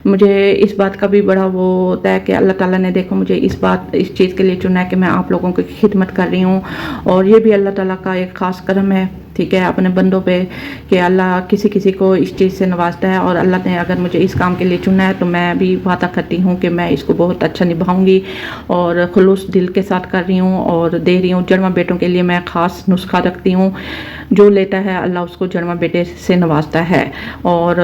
मुझे इस बात का भी बड़ा वो होता है कि अल्लाह ताला ने देखो मुझे इस चीज़ के लिए चुना है कि मैं आप लोगों की खिदमत कर रही हूँ, और ये भी अल्लाह ताला का एक ख़ास करम है, ठीक है, अपने बंदों पे, कि अल्लाह किसी किसी को इस चीज़ से नवाजता है। और अल्लाह ने अगर मुझे इस काम के लिए चुना है तो मैं भी वादा करती हूँ कि मैं इसको बहुत अच्छा निभाऊंगी, और खुलूस दिल के साथ कर रही हूँ और दे रही हूँ। जड़वा बेटों के लिए मैं ख़ास नुस्खा रखती हूँ, जो लेता है अल्लाह उसको जड़वा बेटे से नवाजता है, और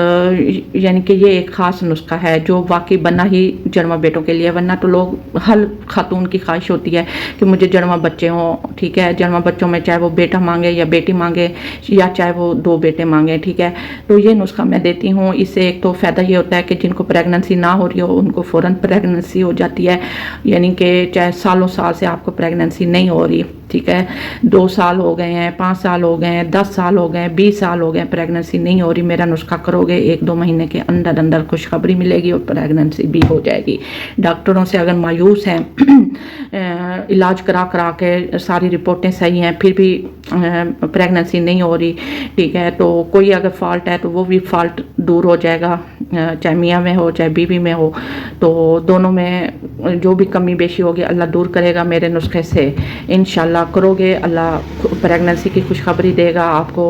यानी कि ये एक ख़ास नुस्खा है जो वाकई बना ही जड़वा बेटों के लिए। वरना तो लोग, हर खातून की ख्वाहिश होती है कि मुझे जड़वा बच्चे हों, ठीक है, जड़वा बच्चों में चाहे वो बेटा मांगे या बेटी मांगे, या चाहे वो 2 बेटे मांगे, ठीक है। तो ये नुस्खा मैं देती हूँ। इससे एक तो फ़ायदा ये होता है कि जिनको प्रेगनेंसी ना हो रही हो उनको फ़ौरन प्रेगनेंसी हो जाती है, यानी कि चाहे सालों साल से आपको प्रेगनेंसी नहीं हो रही, ठीक है, 2 साल हो गए हैं, 5 साल हो गए हैं, 10 साल हो गए हैं, 20 साल हो गए हैं, प्रेगनेंसी नहीं हो रही, मेरा नुस्खा करोगे 1-2 महीने के अंदर अंदर खुशखबरी मिलेगी और प्रेगनेंसी भी हो जाएगी। डॉक्टरों से अगर मायूस हैं इलाज करा करा के सारी रिपोर्टें सही हैं फिर भी प्रेगनेंसी नहीं हो रही, ठीक है, तो कोई अगर फॉल्ट है तो वो भी फॉल्ट दूर हो जाएगा, चाहे मियाँ में हो चाहे बीवी में हो, तो दोनों में जो भी कमी बेशी होगी अल्लाह दूर करेगा मेरे नुस्खे से। इंशाल्लाह करोगे अल्लाह प्रेगनेंसी की खुशखबरी देगा आपको,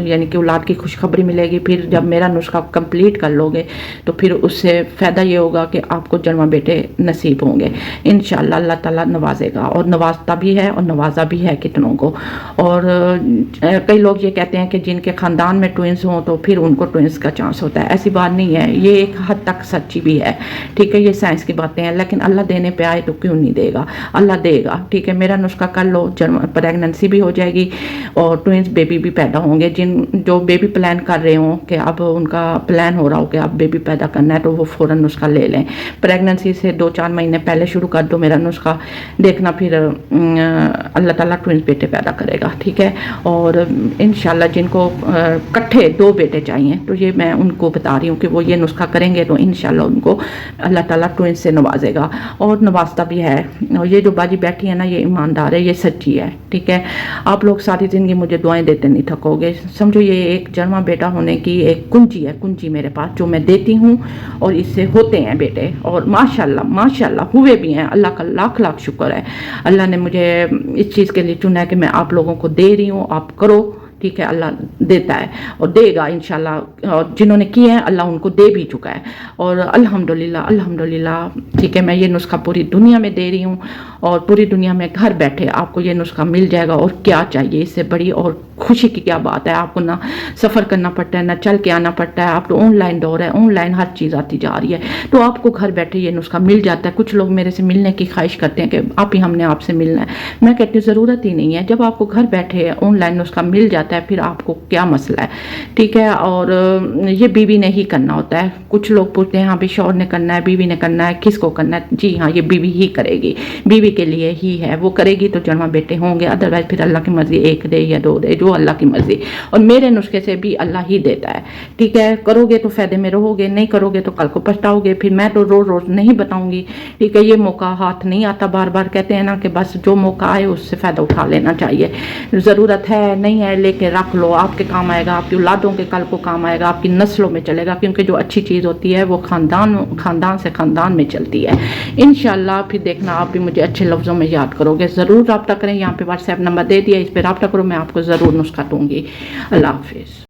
यानी कि औलाद की खुशखबरी मिलेगी। फिर जब मेरा नुस्खा कंप्लीट कर लोगे तो फिर उससे फ़ायदा ये होगा कि आपको जन्मा बेटे नसीब होंगे इंशाल्लाह। अल्लाह ताला नवाजेगा, और नवाजता भी है और नवाजा भी है कितनों को। और कई लोग ये कहते हैं कि जिनके ख़ानदान में ट्विंस हों तो फिर उनको ट्विंस का चांस होता है। ऐसी बात नहीं है, ये एक हद तक सच्ची भी है, ठीक है, ये साइंस की बातें हैं, लेकिन अल्लाह देने पे आए तो क्यों नहीं देगा, अल्लाह देगा, ठीक है। मेरा नुस्खा कर लो, प्रेगनेंसी भी हो जाएगी और ट्विंस बेबी भी पैदा होंगे। जो बेबी प्लान कर रहे हो कि अब उनका प्लान हो रहा हो कि अब बेबी पैदा करना है तो वो फ़ौरन नुस्खा ले लें। प्रेगनेंसी से 2-4 महीने पहले शुरू कर दो मेरा नुस्खा, देखना फिर अल्लाह ताला ट्विंस बेटे पैदा करेगा, ठीक है। और इंशाल्लाह जिनको इकट्ठे 2 बेटे चाहिए तो ये मैं उनको बता रही हूँ कि वो ये नुस्खा करेंगे तो इंशाल्लाह उनको अल्लाह ताला ट्विंस से नवाजेगा, और नवाजता भी है। और ये जो बाजी बैठी है ना, ये ईमानदार है, ये सच्ची है, ठीक है। आप लोग सारी ज़िंदगी मुझे दुआएं देते नहीं थकोगे, समझो ये एक जन्मा बेटा होने की एक कुंजी है, कुंजी मेरे पास जो मैं देती हूँ, और इससे होते हैं बेटे, और माशाल्लाह माशाल्लाह हुए भी हैं। अल्लाह का लाख लाख शुक्र है, अल्लाह ने मुझे इस चीज़ के लिए चुना है कि मैं आप लोगों को दे रही हूँ, आप करो, ठीक है। अल्लाह देता है और देगा इंशाल्लाह, और जिन्होंने किए हैं अल्लाह उनको दे भी चुका है, और अल्हम्दुलिल्लाह अल्हम्दुलिल्लाह, ठीक है। मैं ये नुस्खा पूरी दुनिया में दे रही हूँ, और पूरी दुनिया में घर बैठे आपको ये नुस्खा मिल जाएगा, और क्या चाहिए इससे बड़ी और खुशी की क्या बात है। आपको ना सफ़र करना पड़ता है, ना चल के आना पड़ता है, आप तो ऑनलाइन दौर है, ऑनलाइन हर चीज़ आती जा रही है, तो आपको घर बैठे ये नुस्खा मिल जाता है। कुछ लोग मेरे से मिलने की ख्वाहिश करते हैं कि आप ही हमने आपसे मिलना है, मैं कहती हूँ ज़रूरत ही नहीं है, जब आपको घर बैठे ऑनलाइन नुस्खा मिल जाता है फिर आपको क्या मसला है, ठीक है। और ये बीवी ने ही करना होता है। कुछ लोग पूछते हैं हाँ भी शौहर ने करना है, बीवी ने करना है, किसको करना है? जी हाँ, ये बीवी ही करेगी, बीवी के लिए ही है, वो करेगी तो जन्मा बेटे होंगे, अदरवाइज फिर अल्लाह की मर्जी, 1 दे या 2 दे, जो अल्लाह की मर्जी। और मेरे नुस्खे से भी अल्लाह ही देता है, ठीक है। करोगे तो फ़ायदे में रहोगे, नहीं करोगे तो कल को पछताओगे। फिर मैं तो रोज़ रोज़ नहीं बताऊंगी, ठीक है, ये मौका हाथ नहीं आता। बार बार कहते हैं ना कि बस जो मौका आए उससे फ़ायदा उठा लेना चाहिए। ज़रूरत है नहीं है लेके रख लो, आपके काम आएगा, आपकी औलादों के कल को काम आएगा, आपकी नस्लों में चलेगा, क्योंकि जो अच्छी चीज़ होती है वो ख़ानदान से ख़ानदान में चलती है। इंशाल्लाह फिर देखना आप भी मुझे अच्छे लफ्ज़ों में याद करोगे। ज़रूर रब्ता करें, यहाँ पे व्हाट्सएप नंबर दे दिया, इस पर रब्ता करो, मैं आपको ज़रूर नुस्खा दूँगी। अल्लाह हाफिज़।